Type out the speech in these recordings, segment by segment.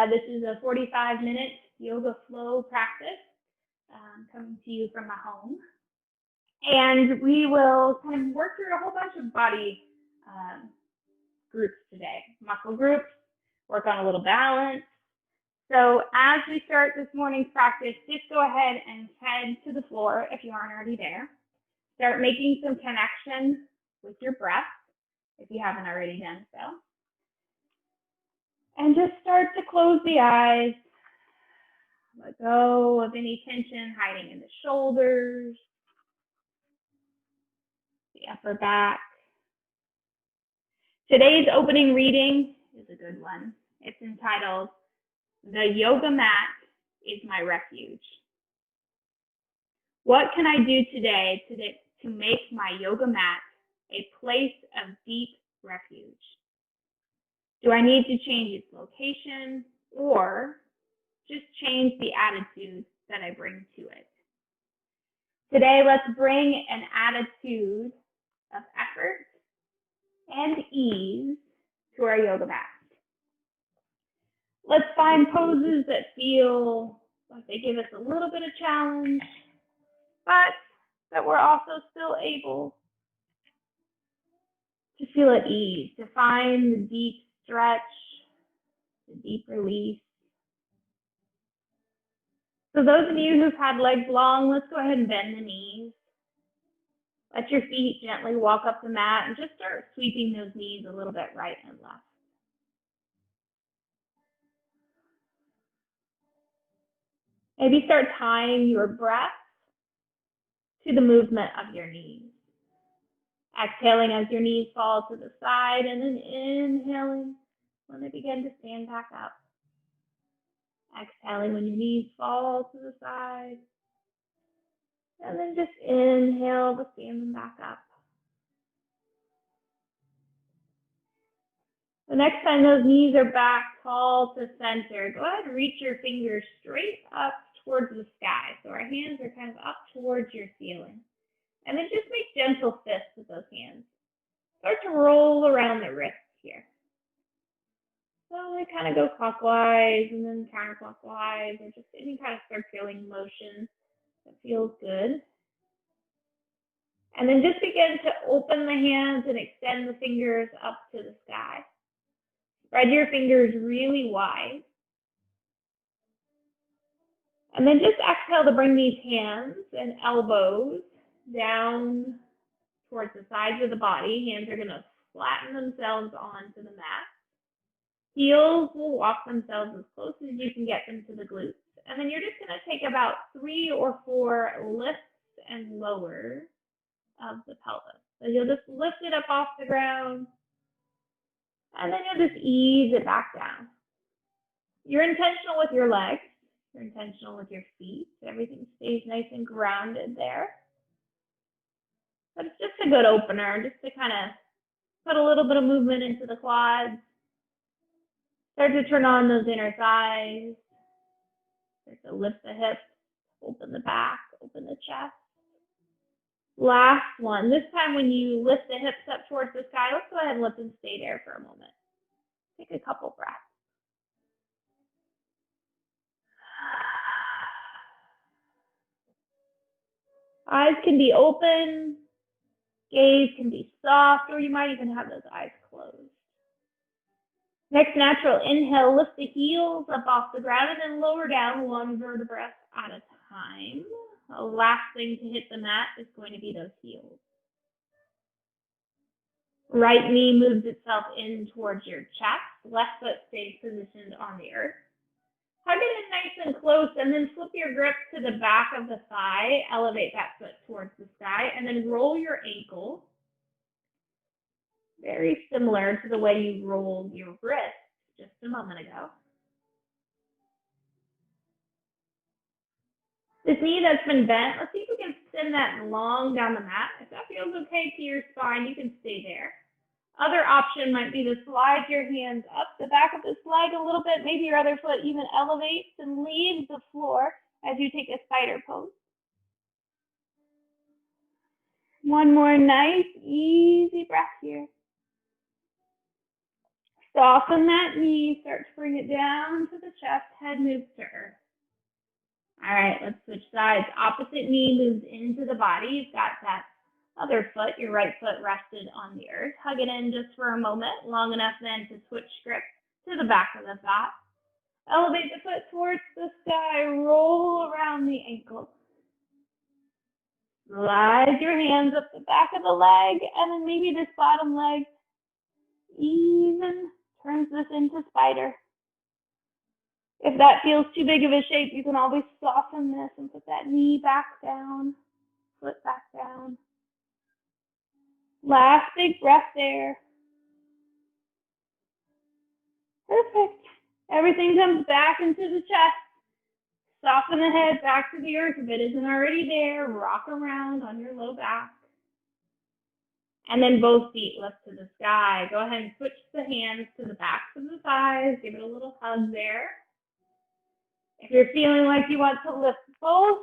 This is a 45-minute yoga flow practice coming to you from my home. And we will kind of work through a whole bunch of body groups today. Muscle groups, work on a little balance. So as we start this morning's practice, just go ahead and head to the floor if you aren't already there. Start making some connection with your breath if you haven't already done so. And just start to close the eyes. Let go of any tension hiding in the shoulders, the upper back. Today's opening reading is a good one. It's entitled, "The Yoga Mat is My Refuge." What can I do today to make my yoga mat a place of deep refuge? Do I need to change its location or just change the attitude that I bring to it? Today, let's bring an attitude of effort and ease to our yoga mat. Let's find poses that feel like they give us a little bit of challenge, but that we're also still able to feel at ease, to find the deep stretch, the deep release. So those of you who've had legs long, let's go ahead and bend the knees. Let your feet gently walk up the mat and just start sweeping those knees a little bit right and left. Maybe start tying your breath to the movement of your knees. Exhaling as your knees fall to the side, and then inhaling when they begin to stand back up. Exhaling when your knees fall to the side, and then just inhale to stand them back up. The next time those knees are back tall to center, go ahead and reach your fingers straight up towards the sky. So our hands are kind of up towards your ceiling. And then just make gentle fists with those hands. Start to roll around the wrists here. So they kind of go clockwise and then counterclockwise, or just any kind of circulating motion that feels good. And then just begin to open the hands and extend the fingers up to the sky. Spread your fingers really wide. And then just exhale to bring these hands and elbows down towards the sides of the body. Hands are going to flatten themselves onto the mat. Heels will walk themselves as close as you can get them to the glutes. And then you're just going to take about 3 or 4 lifts and lowers of the pelvis. So you'll just lift it up off the ground, and then you'll just ease it back down. You're intentional with your legs. You're intentional with your feet. Everything stays nice and grounded there. But it's just a good opener, just to kind of put a little bit of movement into the quads. Start to turn on those inner thighs. Start to lift the hips, open the back, open the chest. Last one. This time when you lift the hips up towards the sky, let's go ahead and let them stay there for a moment. Take a couple breaths. Eyes can be open, gaze can be soft, or you might even have those eyes closed. Next natural inhale, lift the heels up off the ground and then lower down 1 vertebra at a time. The last thing to hit the mat is going to be those heels. Right knee moves itself in towards your chest. Left foot stays positioned on the earth. Hug it in nice and close, and then flip your grip to the back of the thigh. Elevate that foot towards the sky, and then roll your ankle. Very similar to the way you rolled your wrist just a moment ago. This knee that's been bent, let's see if we can send that long down the mat. If that feels okay to your spine, you can stay there. Other option might be to slide your hands up the back of this leg a little bit. Maybe your other foot even elevates and leaves the floor as you take a spider pose. One more nice, easy breath here. Soften that knee, start to bring it down to the chest, head moves to earth. All right, let's switch sides. Opposite knee moves into the body. You've got that other foot, your right foot rested on the earth. Hug it in just for a moment, long enough then to switch grip to the back of the thigh. Elevate the foot towards the sky, roll around the ankle. Slide your hands up the back of the leg, and then maybe this bottom leg even turns this into spider. If that feels too big of a shape, you can always soften this and put that knee back down, foot back down. Last big breath there. Perfect. Everything comes back into the chest. Soften the head back to the earth if it isn't already there. Rock around on your low back. And then both feet lift to the sky. Go ahead and switch the hands to the backs of the thighs. Give it a little hug there. If you're feeling like you want to lift both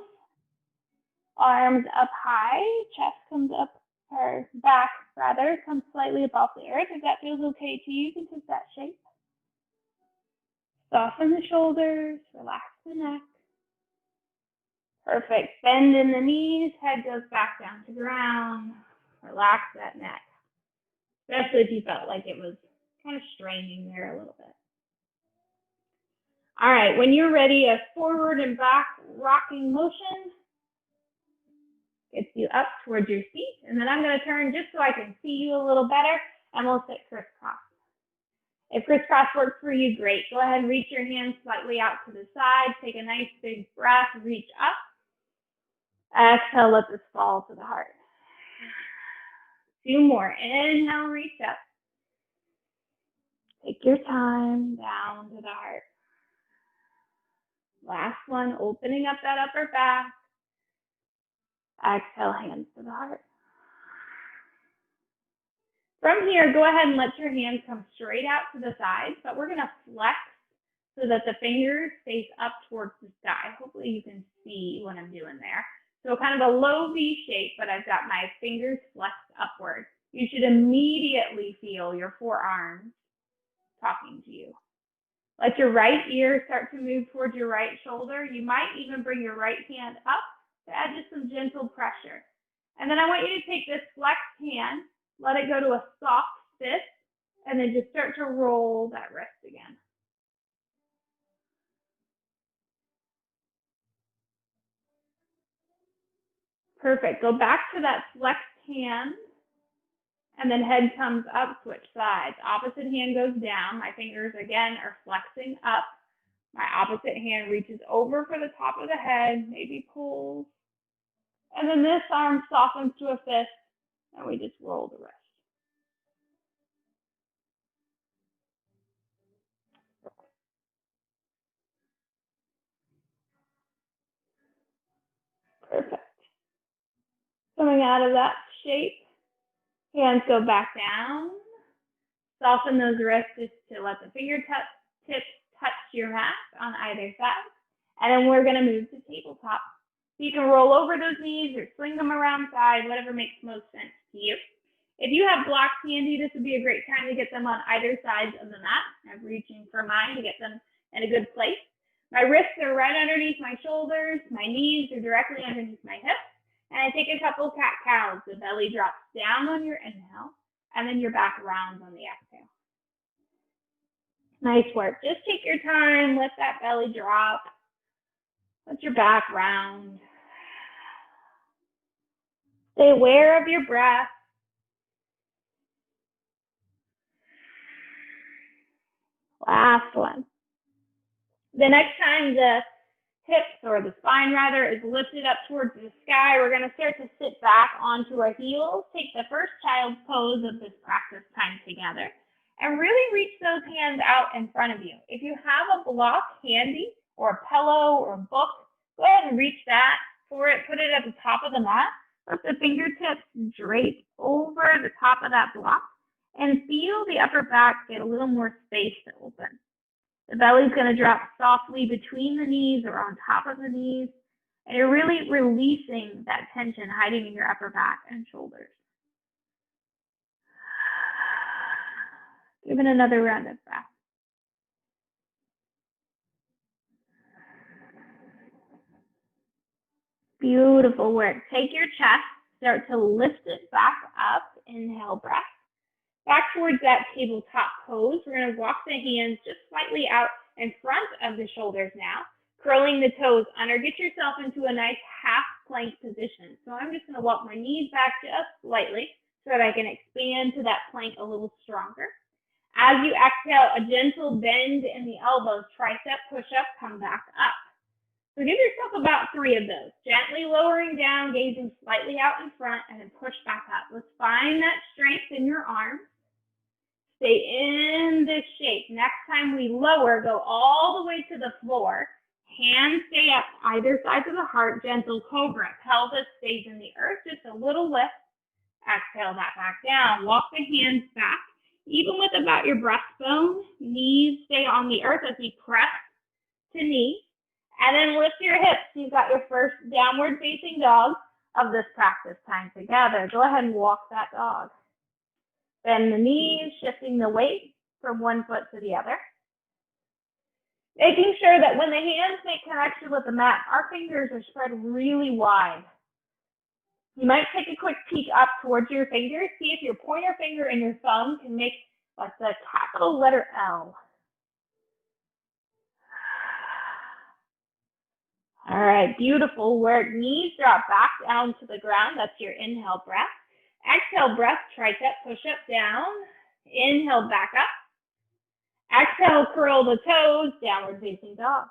arms up high, chest comes up, or back rather, comes slightly above the earth. If that feels okay to you, you can take that shape. Soften the shoulders, relax the neck. Perfect. Bend in the knees, head goes back down to ground. Relax that neck, especially if you felt like it was kind of straining there a little bit. All right, when you're ready, a forward and back rocking motion gets you up towards your feet. And then I'm going to turn just so I can see you a little better, and we'll sit crisscross. If crisscross works for you, great. Go ahead and reach your hands slightly out to the side. Take a nice big breath, reach up. Exhale, let this fall to the heart. 2 more. Inhale, reach up. Take your time down to the heart. Last one, opening up that upper back. Exhale, hands to the heart. From here, go ahead and let your hands come straight out to the sides, but we're going to flex so that the fingers face up towards the sky. Hopefully you can see what I'm doing there. So kind of a low V shape, but I've got my fingers flexed upward. You should immediately feel your forearms talking to you. Let your right ear start to move towards your right shoulder. You might even bring your right hand up to add just some gentle pressure. And then I want you to take this flexed hand, let it go to a soft fist, and then just start to roll that wrist again. Perfect. Go back to that flexed hand, and then head comes up, switch sides. Opposite hand goes down. My fingers, again, are flexing up. My opposite hand reaches over for the top of the head, maybe pulls. And then this arm softens to a fist, and we just roll the wrist. Perfect. Coming out of that shape, hands go back down. Soften those wrists just to let the fingertips touch your mat on either side. And then we're going to move to tabletop. So you can roll over those knees or swing them around side, whatever makes most sense to you. If you have blocks handy, this would be a great time to get them on either side of the mat. I'm reaching for mine to get them in a good place. My wrists are right underneath my shoulders. My knees are directly underneath my hips. And I take a couple cat-cows. The belly drops down on your inhale, and then your back rounds on the exhale. Nice work. Just take your time. Let that belly drop. Let your back round. Stay aware of your breath. Last one. The next time the hips, or the spine rather, is lifted up towards the sky, we're going to start to sit back onto our heels. Take the first child's pose of this practice time together, and really reach those hands out in front of you. If you have a block handy, or a pillow, or a book, go ahead and reach that for it. Put it at the top of the mat. Let the fingertips drape over the top of that block, and feel the upper back get a little more space to open. The belly's going to drop softly between the knees or on top of the knees, and you're really releasing that tension hiding in your upper back and shoulders. Give it another round of breath. Beautiful work. Take your chest, start to lift it back up. Inhale, breath. Back towards that tabletop pose. We're going to walk the hands just slightly out in front of the shoulders now. Curling the toes under. Get yourself into a nice half plank position. So I'm just going to walk my knees back just slightly so that I can expand to that plank a little stronger. As you exhale, a gentle bend in the elbows, tricep push-up, come back up. So give yourself about 3 of those. Gently lowering down, gazing slightly out in front, and then push back up. Let's find that strength in your arms. Stay in this shape. Next time we lower, go all the way to the floor. Hands stay up either side of the heart, gentle cobra. Pelvis stays in the earth, just a little lift. Exhale that back down. Walk the hands back, even with about your breastbone. Knees stay on the earth as we press to knee. And then lift your hips. You've got your first downward facing dog of this practice time together. Go ahead and walk that dog. Bend the knees, shifting the weight from one foot to the other. Making sure that when the hands make connection with the mat, our fingers are spread really wide. You might take a quick peek up towards your fingers. See if your pointer finger and your thumb can make like the capital letter L. All right, beautiful work. Knees drop back down to the ground. That's your inhale breath. Exhale breath, tricep push-up down. Inhale back up. Exhale, curl the toes, downward facing dog.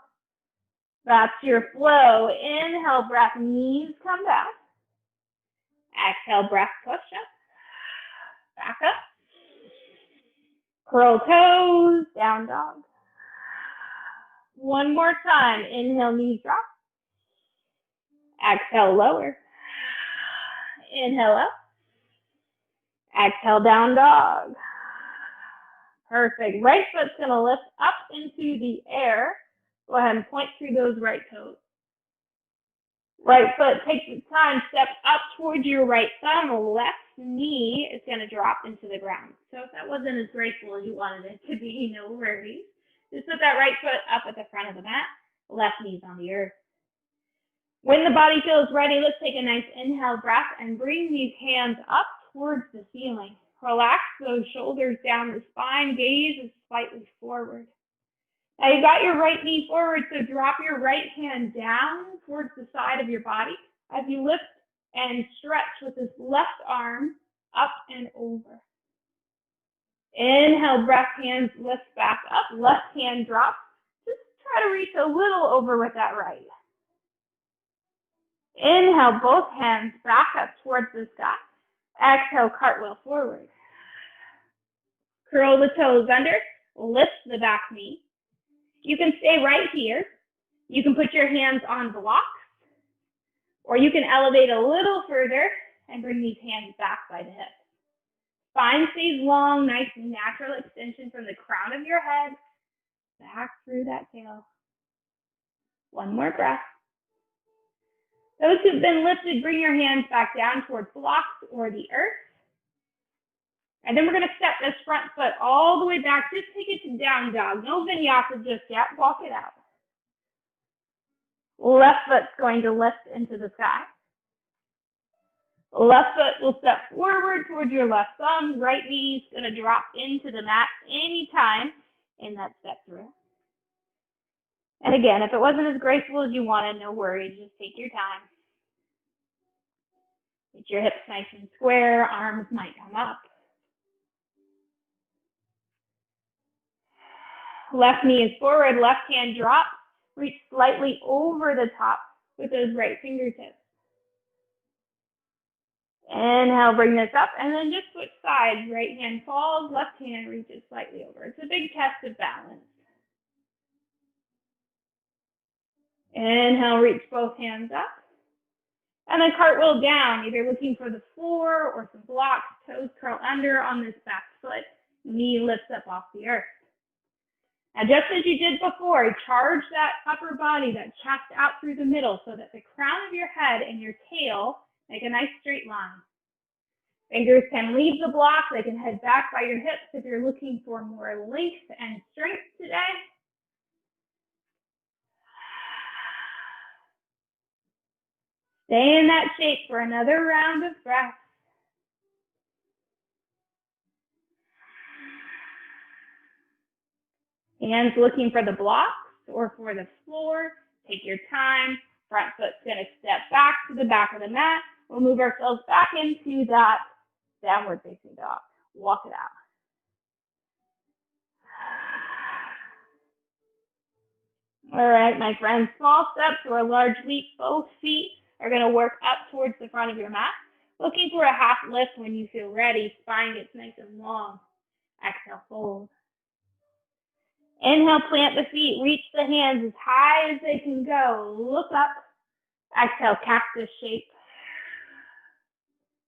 That's your flow. Inhale breath, knees come back. Exhale breath, push up. Back up. Curl toes, down dog. One more time. Inhale, knees drop. Exhale, lower. Inhale up. Exhale, down dog. Perfect. Right foot's going to lift up into the air. Go ahead and point through those right toes. Right foot takes its time, step up towards your right thumb. Left knee is going to drop into the ground. So if that wasn't as graceful as you wanted it to be, no worries. Just put that right foot up at the front of the mat. Left knee's on the earth. When the body feels ready, let's take a nice inhale breath and bring these hands up towards the ceiling. Relax those shoulders down the spine. Gaze is slightly forward. Now you got your right knee forward, so drop your right hand down towards the side of your body as you lift and stretch with this left arm up and over. Inhale, breath, hands lift back up. Left hand drops. Just try to reach a little over with that right. Inhale, both hands back up towards the sky. Exhale, cartwheel forward. Curl the toes under. Lift the back knee. You can stay right here. You can put your hands on blocks, or you can elevate a little further and bring these hands back by the hips. Spine stays long, nice natural extension from the crown of your head back through that tail. One more breath. Those who've been lifted, bring your hands back down towards blocks or the earth. And then we're going to step this front foot all the way back. Just take it to down dog. No vinyasa just yet. Walk it out. Left foot's going to lift into the sky. Left foot will step forward towards your left thumb. Right knee's going to drop into the mat anytime in that step through. And again, if it wasn't as graceful as you wanted, no worries. Just take your time. Get your hips nice and square. Arms might come up. Left knee is forward. Left hand drops. Reach slightly over the top with those right fingertips. Inhale, bring this up, and then just switch sides. Right hand falls, left hand reaches slightly over. It's a big test of balance. Inhale, reach both hands up. And then cartwheel down, either looking for the floor or some blocks. Toes curl under on this back foot. Knee lifts up off the earth. Now, just as you did before, charge that upper body, that chest out through the middle so that the crown of your head and your tail make a nice straight line. Fingers can leave the block. They can head back by your hips if you're looking for more length and strength today. Stay in that shape for another round of breath. Hands looking for the blocks or for the floor. Take your time. Front foot's going to step back to the back of the mat. We'll move ourselves back into that downward facing dog. Walk it out. All right, my friends, small steps or a large leap. Both feet are going to work up towards the front of your mat. Looking for a half lift when you feel ready. Spine gets nice and long. Exhale, fold. Inhale, plant the feet. Reach the hands as high as they can go. Look up. Exhale, cactus shape.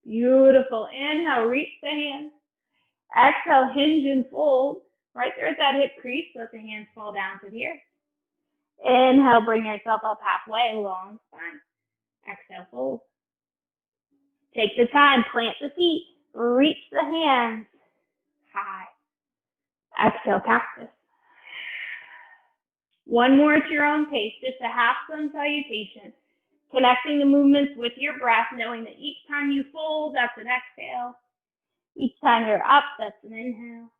Beautiful. Inhale, reach the hands. Exhale, hinge and fold. Right there at that hip crease, let the hands fall down to the earth. Inhale, bring yourself up halfway, long spine. Exhale, fold. Take the time, plant the feet, reach the hands, high. Exhale, cactus. One more at your own pace, just a half sun salutation. Connecting the movements with your breath, knowing that each time you fold, that's an exhale. Each time you're up, that's an inhale.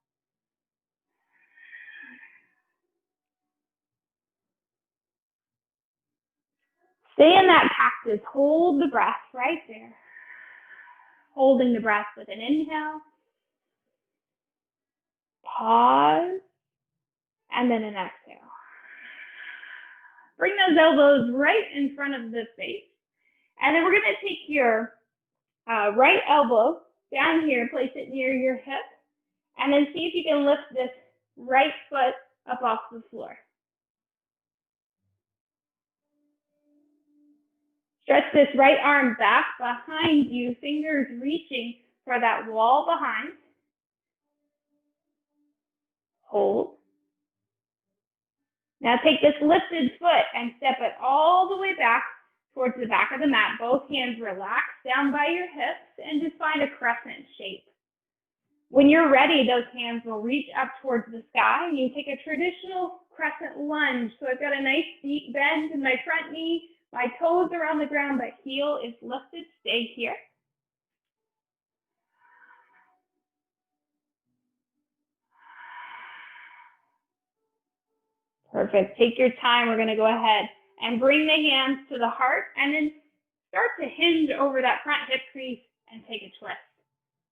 Stay in that cactus. Hold the breath right there. Holding the breath with an inhale. Pause. And then an exhale. Bring those elbows right in front of the face. And then we're going to take your right elbow down here, place it near your hip, and then see if you can lift this right foot up off the floor. Stretch this right arm back behind you, fingers reaching for that wall behind. Hold. Now take this lifted foot and step it all the way back towards the back of the mat. Both hands relax down by your hips and just find a crescent shape. When you're ready, those hands will reach up towards the sky and you take a traditional crescent lunge. So I've got a nice deep bend in my front knee. My toes are on the ground, but heel is lifted. Stay here. Perfect. Take your time. We're going to go ahead and bring the hands to the heart and then start to hinge over that front hip crease and take a twist.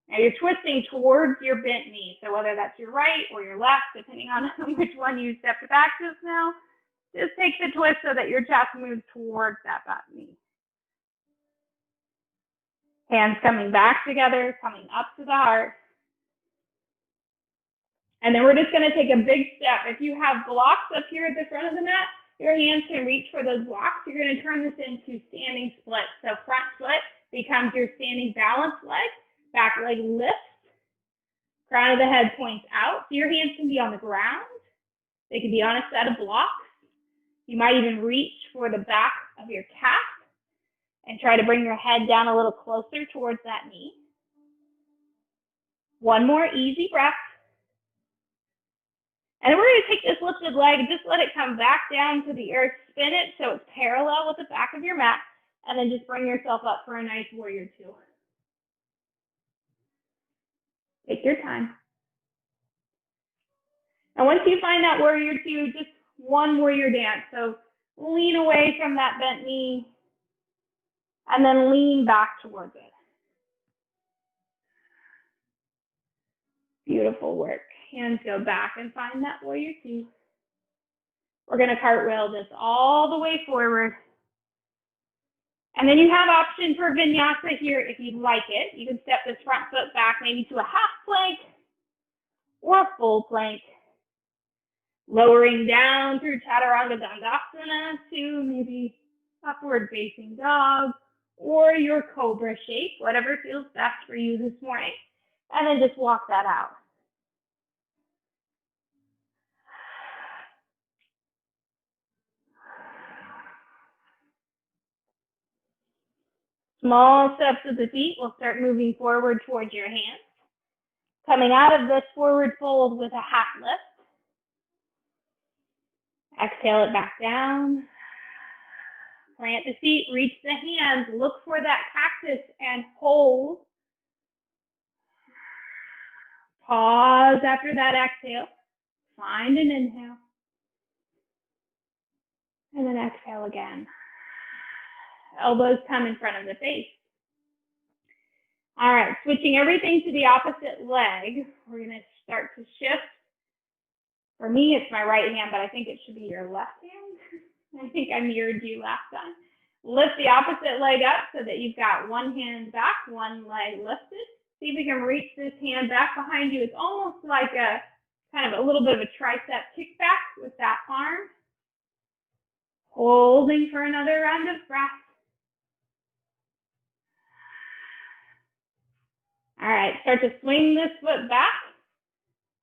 Now you're twisting towards your bent knee. So whether that's your right or your left, depending on which one you stepped back just now, just take the twist so that your chest moves towards that back knee. Hands coming back together, coming up to the heart. And then we're just going to take a big step. If you have blocks up here at the front of the mat, your hands can reach for those blocks. You're going to turn this into standing split. So front foot becomes your standing balance leg. Back leg lifts. Crown of the head points out. So your hands can be on the ground. They can be on a set of blocks. You might even reach for the back of your calf and try to bring your head down a little closer towards that knee. One more easy breath. And then we're going to take this lifted leg and just let it come back down to the earth. Spin it so it's parallel with the back of your mat. And then just bring yourself up for a nice warrior two. Take your time. And once you find that warrior two, just one warrior dance. So lean away from that bent knee and then lean back towards it. Beautiful work. Hands go back and find that warrior two. We're going to cartwheel this all the way forward. And then you have option for vinyasa here if you'd like it. You can step this front foot back maybe to a half plank or a full plank. Lowering down through Chaturanga Dandasana to maybe upward facing dog or your cobra shape, whatever feels best for you this morning. And then just walk that out. Small steps with the feet. We'll start moving forward towards your hands. Coming out of this forward fold with a half lift. Exhale it back down. Plant the feet, reach the hands, look for that cactus and hold. Pause after that exhale. Find an inhale. And then exhale again. Elbows come in front of the face. All right, switching everything to the opposite leg. We're going to start to shift. For me, it's my right hand, but I think it should be your left hand. I think I mirrored you last time. Lift the opposite leg up so that you've got one hand back, one leg lifted. See if you can reach this hand back behind you. It's almost like a kind of a little bit of a tricep kickback with that arm. Holding for another round of breath. All right, start to swing this foot back.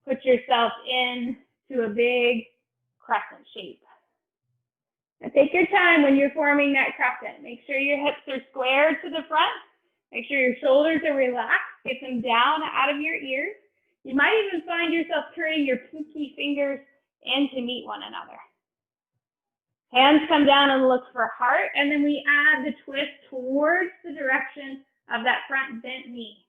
Put yourself into a big crescent shape. Now take your time when you're forming that crescent. Make sure your hips are square to the front. Make sure your shoulders are relaxed. Get them down out of your ears. You might even find yourself turning your pinky fingers in to meet one another. Hands come down and look for heart, and then we add the twist towards the direction of that front bent knee.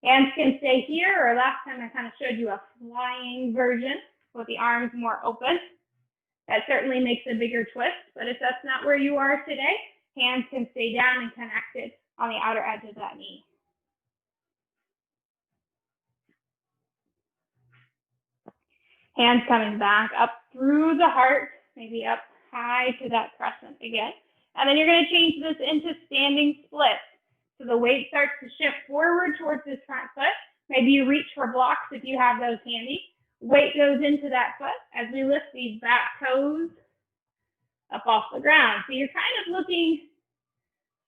Hands can stay here, or last time I kind of showed you a flying version with the arms more open. That certainly makes a bigger twist, but if that's not where you are today, hands can stay down and connected on the outer edge of that knee. Hands coming back up through the heart, maybe up high to that crescent again. And then you're going to change this into standing split. So the weight starts to shift forward towards this front foot. Maybe you reach for blocks if you have those handy. Weight goes into that foot as we lift these back toes up off the ground. So you're kind of looking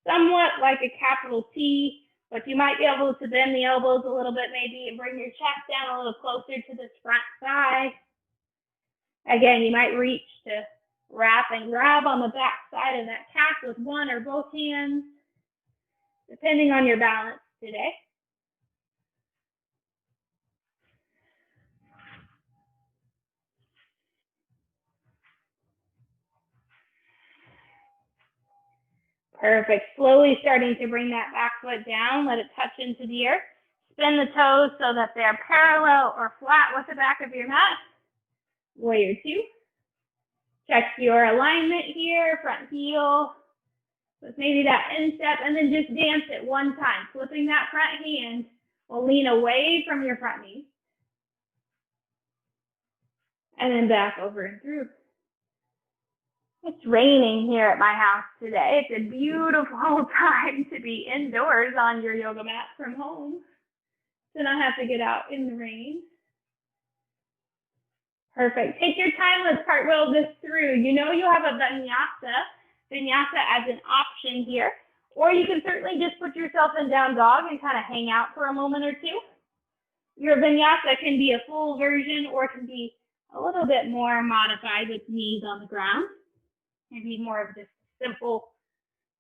somewhat like a capital T, but you might be able to bend the elbows a little bit maybe and bring your chest down a little closer to this front thigh. Again, you might reach to wrap and grab on the back side of that calf with one or both hands, depending on your balance today. Perfect. Slowly starting to bring that back foot down. Let it touch into the earth. Spin the toes so that they're parallel or flat with the back of your mat. Warrior two. Check your alignment here, front heel with maybe that instep, and then just dance it one time. Flipping that front hand will lean away from your front knee. And then back over and through. It's raining here at my house today. It's a beautiful time to be indoors on your yoga mat from home, to not have to get out in the rain. Perfect. Take your time. Let's cartwheel this through. You know you have a vinyasa as an option here, or you can certainly just put yourself in down dog and kind of hang out for a moment or two. Your vinyasa can be a full version or can be a little bit more modified with knees on the ground. Maybe more of this simple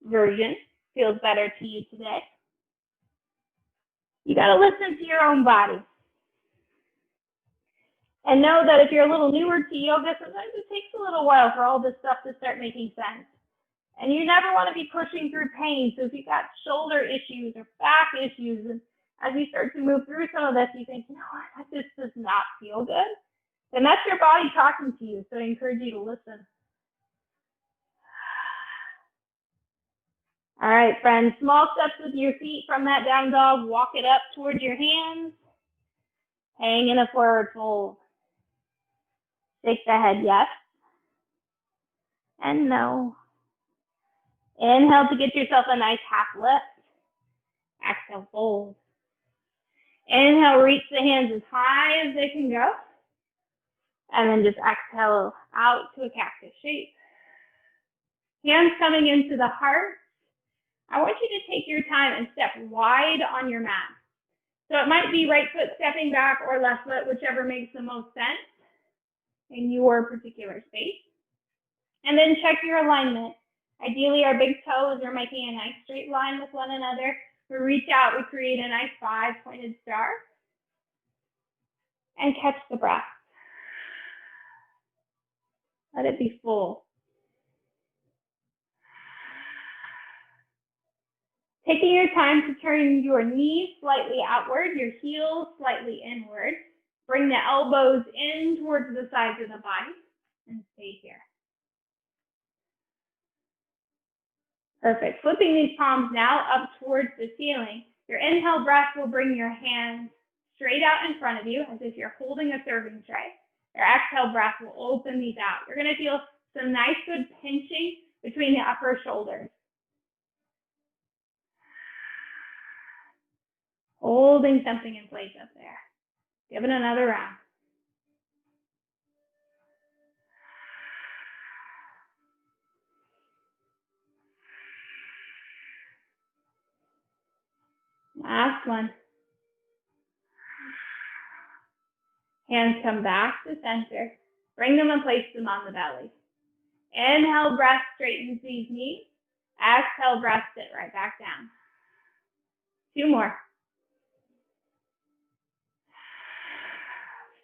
version feels better to you today. You got to listen to your own body. And know that if you're a little newer to yoga, sometimes it takes a little while for all this stuff to start making sense. And you never want to be pushing through pain. So if you've got shoulder issues or back issues, and as you start to move through some of this, you think, you know what, this does not feel good. Then that's your body talking to you. So I encourage you to listen. All right, friends, small steps with your feet from that down dog. Walk it up towards your hands. Hang in a forward fold. Shake the head yes and no. Inhale to get yourself a nice half lift. Exhale, fold. Inhale, reach the hands as high as they can go. And then just exhale out to a cactus shape. Hands coming into the heart. I want you to take your time and step wide on your mat. So it might be right foot stepping back or left foot, whichever makes the most sense in your particular space. And then check your alignment Ideally, our big toes are making a nice straight line with one another. We reach out, we create a nice 5-pointed star. And catch the breath. Let it be full. Taking your time to turn your knees slightly outward, your heels slightly inward. Bring the elbows in towards the sides of the body and stay here. Perfect. Flipping these palms now up towards the ceiling. Your inhale breath will bring your hands straight out in front of you as if you're holding a serving tray. Your exhale breath will open these out. You're going to feel some nice good pinching between the upper shoulders. Holding something in place up there. Give it another round. Last one. Hands come back to center. Bring them and place them on the belly. Inhale, breath straightens these knees. Exhale, breath sit right back down. 2 more.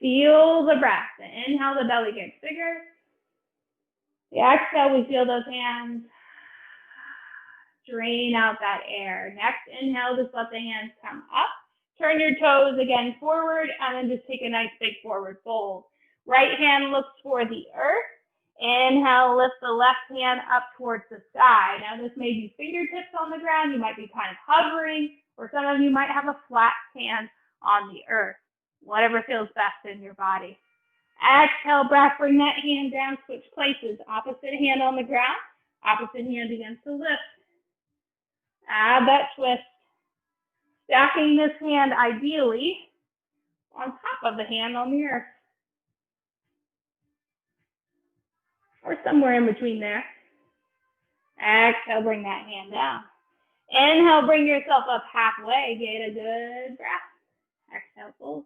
Feel the breath. The inhale, the belly gets bigger. The exhale, we feel those hands drain out that air. Next inhale, just let the hands come up. Turn your toes again forward, and then just take a nice big forward fold. Right hand looks for the earth. Inhale, lift the left hand up towards the sky. Now this may be fingertips on the ground. You might be kind of hovering, or some of you might have a flat hand on the earth. Whatever feels best in your body. Exhale, breath, bring that hand down, switch places. Opposite hand on the ground, opposite hand against the lift. Add that twist. Stacking this hand ideally on top of the hand on the earth. Or somewhere in between there. Exhale, bring that hand down. Inhale, bring yourself up halfway. Get a good breath. Exhale, fold.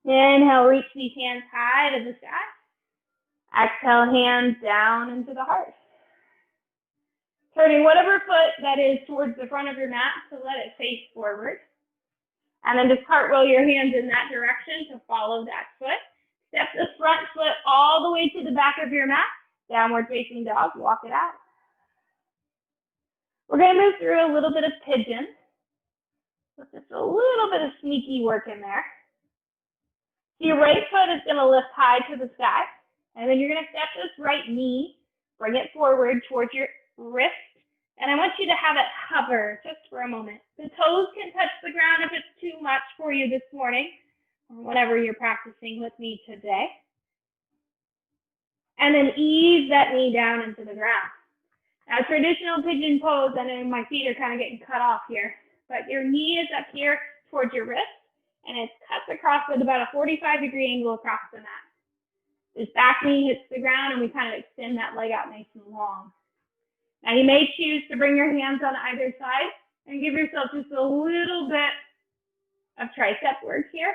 Inhale, reach these hands high to the sky. Exhale, hands down into the heart. Turning whatever foot that is towards the front of your mat to let it face forward. And then just cartwheel your hands in that direction to follow that foot. Step the front foot all the way to the back of your mat. Downward facing dog, walk it out. We're going to move through a little bit of pigeon. With just a little bit of sneaky work in there. So your right foot is going to lift high to the sky. And then you're going to step this right knee, bring it forward towards your wrist. And I want you to have it hover just for a moment. The toes can touch the ground if it's too much for you this morning, or whatever you're practicing with me today. And then ease that knee down into the ground. Now, traditional pigeon pose, I know my feet are kind of getting cut off here, but your knee is up here towards your wrist, and it's cut across at about a 45-degree angle across the mat. This back knee hits the ground, and we kind of extend that leg out nice and long. Now, you may choose to bring your hands on either side and give yourself just a little bit of tricep work here.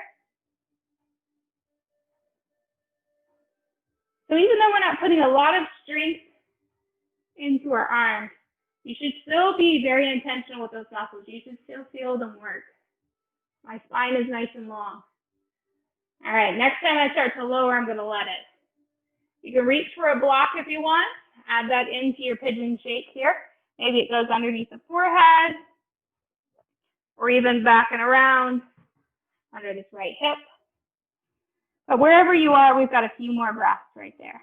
So even though we're not putting a lot of strength into our arms, you should still be very intentional with those muscles. You should still feel them work. My spine is nice and long. All right, next time I start to lower, I'm going to let it. You can reach for a block if you want. Add that into your pigeon shake here. Maybe it goes underneath the forehead, or even back and around under this right hip. But wherever you are, we've got a few more breaths right there.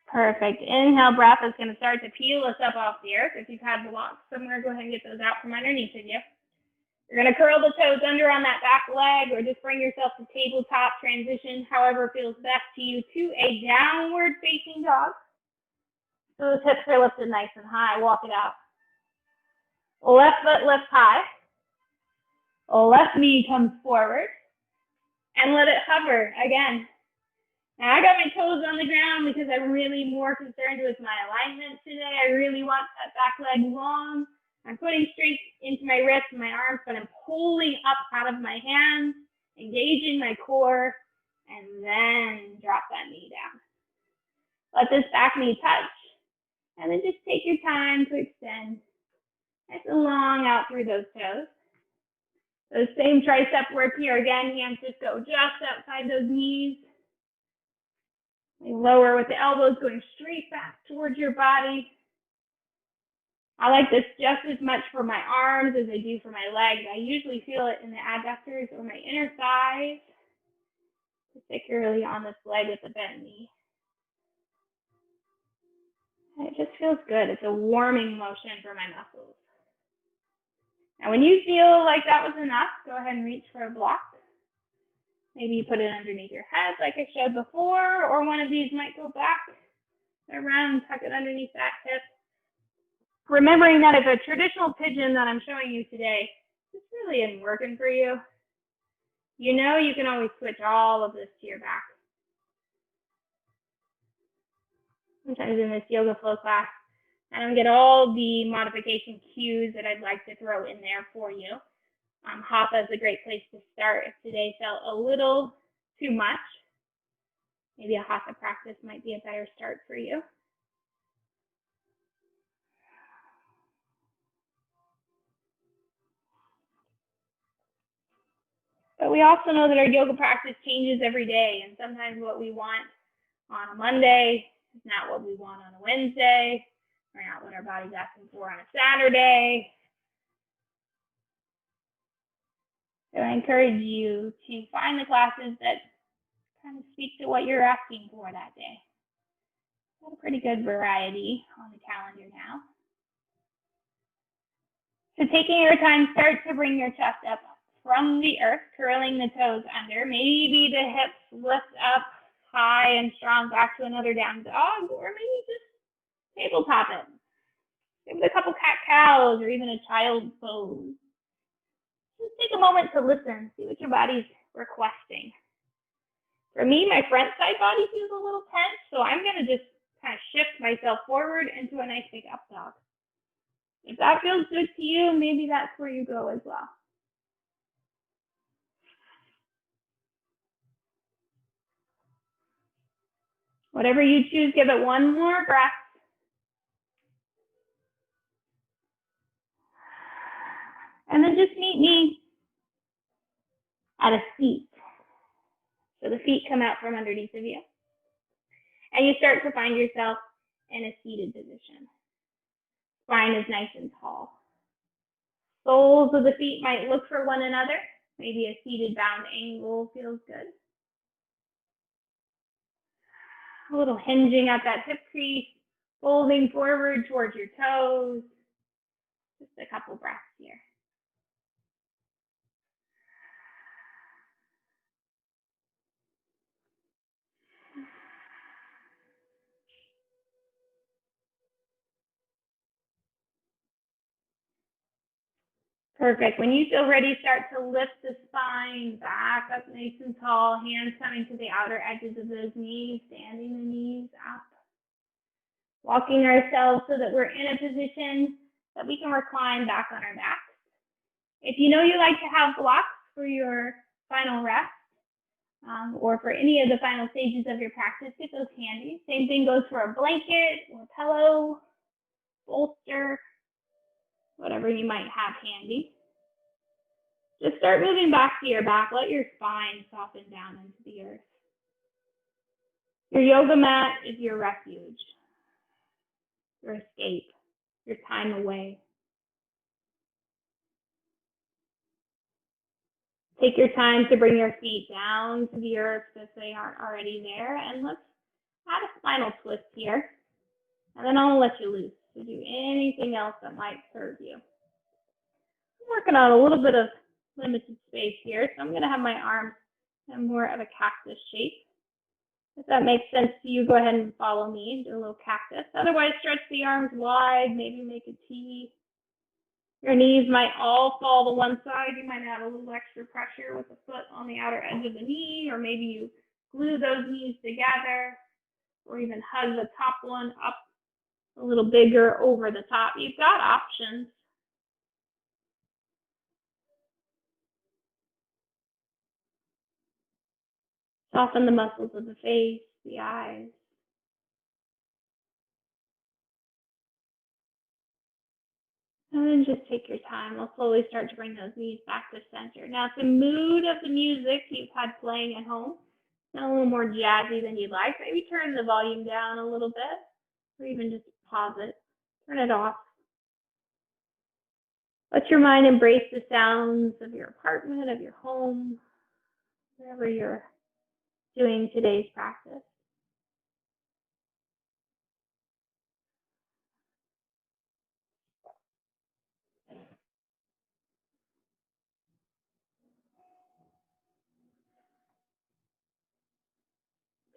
Perfect. Inhale breath is going to start to peel us up off the earth. If you've had blocks somewhere, go ahead and get those out from underneath of you. You're going to curl the toes under on that back leg, or just bring yourself to tabletop transition, however feels best to you, to a downward facing dog. So the hips are lifted nice and high. Walk it out. Left foot lifts high. Left knee comes forward. And let it hover again. Now I got my toes on the ground because I'm really more concerned with my alignment today. I really want that back leg long. I'm putting strength into my wrists and my arms, but I'm pulling up out of my hands, engaging my core, and then drop that knee down. Let this back knee touch, and then just take your time to extend nice and long out through those toes. Those same tricep work here. Again, hands just go just outside those knees. Lower with the elbows going straight back towards your body. I like this just as much for my arms as I do for my legs. I usually feel it in the adductors or my inner thighs, particularly on this leg with the bent knee. And it just feels good. It's a warming motion for my muscles. Now, when you feel like that was enough, go ahead and reach for a block. Maybe you put it underneath your head like I showed before, or one of these might go back around, tuck it underneath that hip. Remembering that if a traditional pigeon that I'm showing you today just really isn't working for you, you know you can always switch all of this to your back. Sometimes in this yoga flow class, I don't get all the modification cues that I'd like to throw in there for you. Hatha is a great place to start if today felt a little too much. Maybe a hatha practice might be a better start for you. But we also know that our yoga practice changes every day, and sometimes what we want on a Monday is not what we want on a Wednesday, or not what our body's asking for on a Saturday. So I encourage you to find the classes that kind of speak to what you're asking for that day. Got a pretty good variety on the calendar now. So taking your time, start to bring your chest up from the earth, curling the toes under. Maybe the hips lift up high and strong back to another down dog, or maybe just tabletop it. Give it a couple cat-cows or even a child's pose. Just take a moment to listen, see what your body's requesting. For me, my front side body feels a little tense, so I'm going to just kind of shift myself forward into a nice big up dog. If that feels good to you, maybe that's where you go as well. Whatever you choose, give it one more breath. And then just meet me at a seat. So the feet come out from underneath of you. And you start to find yourself in a seated position. Spine is nice and tall. Soles of the feet might look for one another. Maybe a seated bound angle feels good. A little hinging at that hip crease, folding forward towards your toes. Just a couple breaths here. Perfect. When you feel ready, start to lift the spine back up nice and tall, hands coming to the outer edges of those knees, standing the knees up. Walking ourselves so that we're in a position that we can recline back on our backs. If you know you like to have blocks for your final rest, or for any of the final stages of your practice, get those handy. Same thing goes for a blanket or a pillow, bolster, whatever you might have handy. Just start moving back to your back. Let your spine soften down into the earth. Your yoga mat is your refuge, your escape, your time away. Take your time to bring your feet down to the earth if they aren't already there. And let's add a spinal twist here. And then I'll let you loose to do anything else that might serve you. I'm working on a little bit of limited space here, so I'm going to have my arms in more of a cactus shape. If that makes sense to you, go ahead and follow me, do a little cactus. Otherwise, stretch the arms wide, maybe make a T. Your knees might all fall to one side. You might add a little extra pressure with the foot on the outer edge of the knee, or maybe you glue those knees together, or even hug the top one up a little bigger over the top. You've got options. Soften the muscles of the face, the eyes. And then just take your time. We'll slowly start to bring those knees back to center. Now, if the mood of the music you've had playing at home is a little more jazzy than you'd like, maybe turn the volume down a little bit, or even just pause it, turn it off. Let your mind embrace the sounds of your apartment, of your home, wherever you're doing today's practice.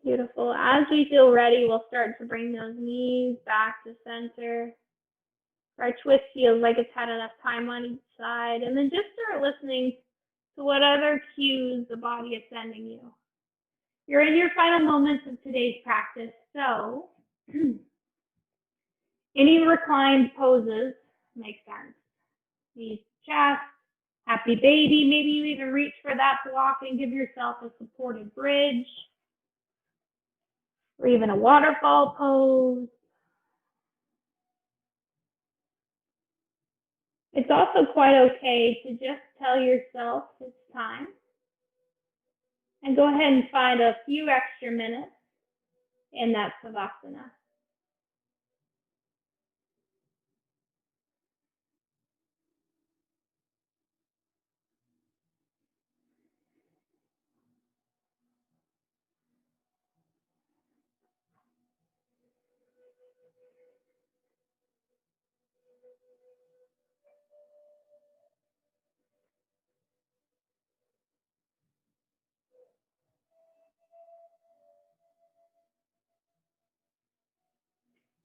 Beautiful. As we feel ready, we'll start to bring those knees back to center. Our twist feels like it's had enough time on each side. And then just start listening to what other cues the body is sending you. You're in your final moments of today's practice, so any reclined poses make sense. Knees to chest, happy baby. Maybe you even reach for that block and give yourself a supported bridge, or even a waterfall pose. It's also quite okay to just tell yourself it's time and go ahead and find a few extra minutes in that savasana.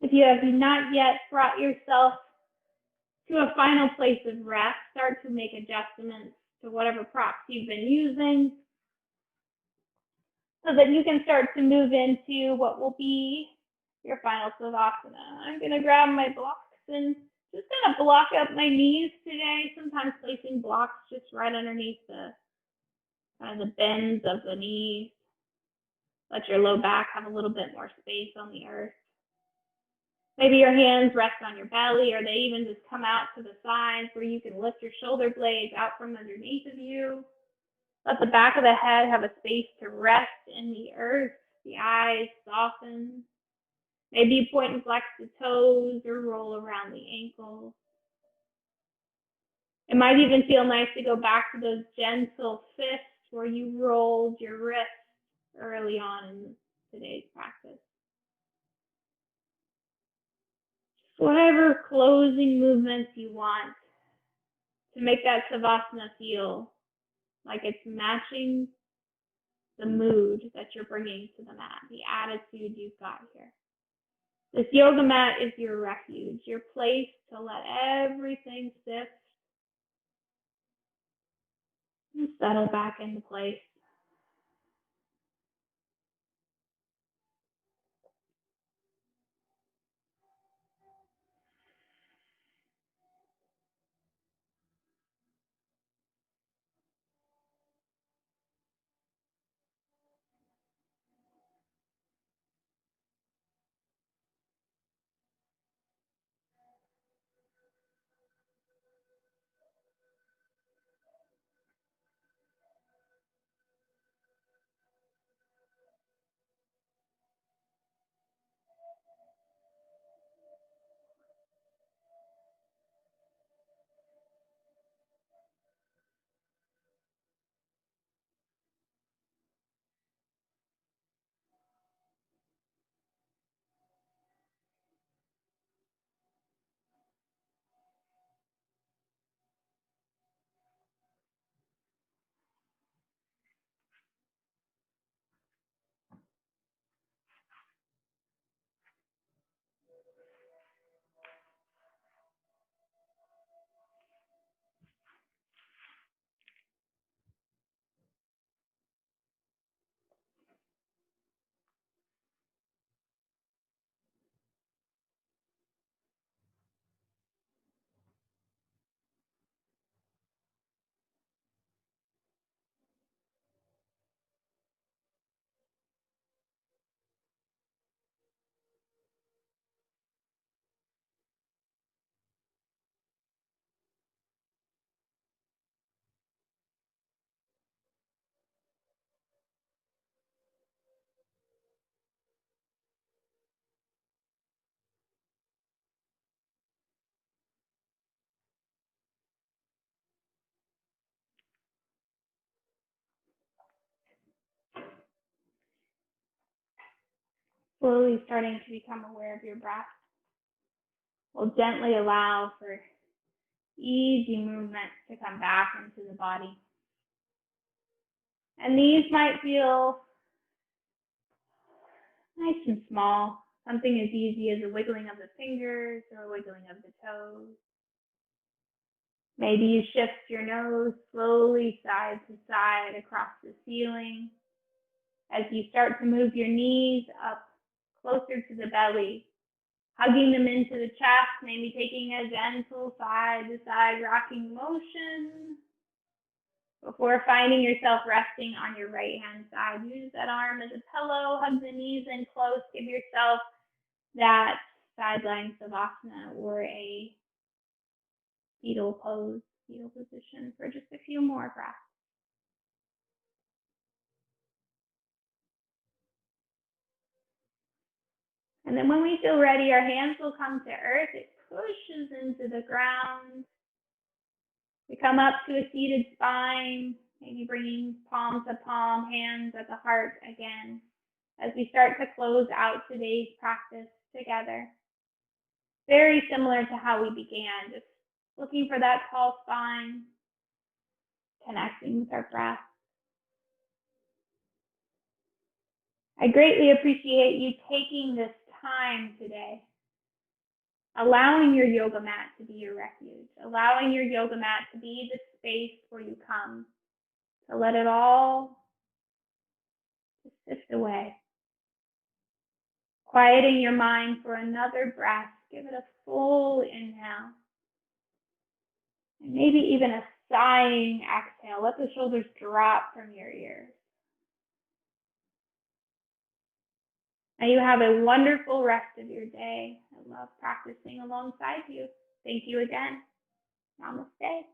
If you have not yet brought yourself to a final place of rest, start to make adjustments to whatever props you've been using so that you can start to move into what will be your final savasana. I'm going to grab my blocks and just kind of block up my knees today, sometimes placing blocks just right underneath the kind of the bends of the knees. Let your low back have a little bit more space on the earth. Maybe your hands rest on your belly, or they even just come out to the sides where you can lift your shoulder blades out from underneath of you. Let the back of the head have a space to rest in the earth. The eyes soften. Maybe you point and flex the toes or roll around the ankles. It might even feel nice to go back to those gentle fists where you rolled your wrists early on in today's practice. Whatever closing movements you want to make that savasana feel like it's matching the mood that you're bringing to the mat, the attitude you've got here. This yoga mat is your refuge, your place to let everything sit and settle back into place. Slowly starting to become aware of your breath. We'll gently allow for easy movement to come back into the body. And these might feel nice and small. Something as easy as a wiggling of the fingers or a wiggling of the toes. Maybe you shift your nose slowly side to side across the ceiling as you start to move your knees up closer to the belly, hugging them into the chest, maybe taking a gentle side to side rocking motion before finding yourself resting on your right hand side. Use that arm as a pillow, hug the knees in close, give yourself that sideline savasana or a fetal pose, fetal position for just a few more breaths. And then when we feel ready, our hands will come to earth. It pushes into the ground. We come up to a seated spine, maybe bringing palm to palm, hands at the heart again, as we start to close out today's practice together. Very similar to how we began, just looking for that tall spine, connecting with our breath. I greatly appreciate you taking this time today, allowing your yoga mat to be your refuge, allowing your yoga mat to be the space where you come to let it all just sift away. Quieting your mind for another breath. Give it a full inhale. And maybe even a sighing exhale. Let the shoulders drop from your ears. Now you have a wonderful rest of your day. I love practicing alongside you. Thank you again. Namaste.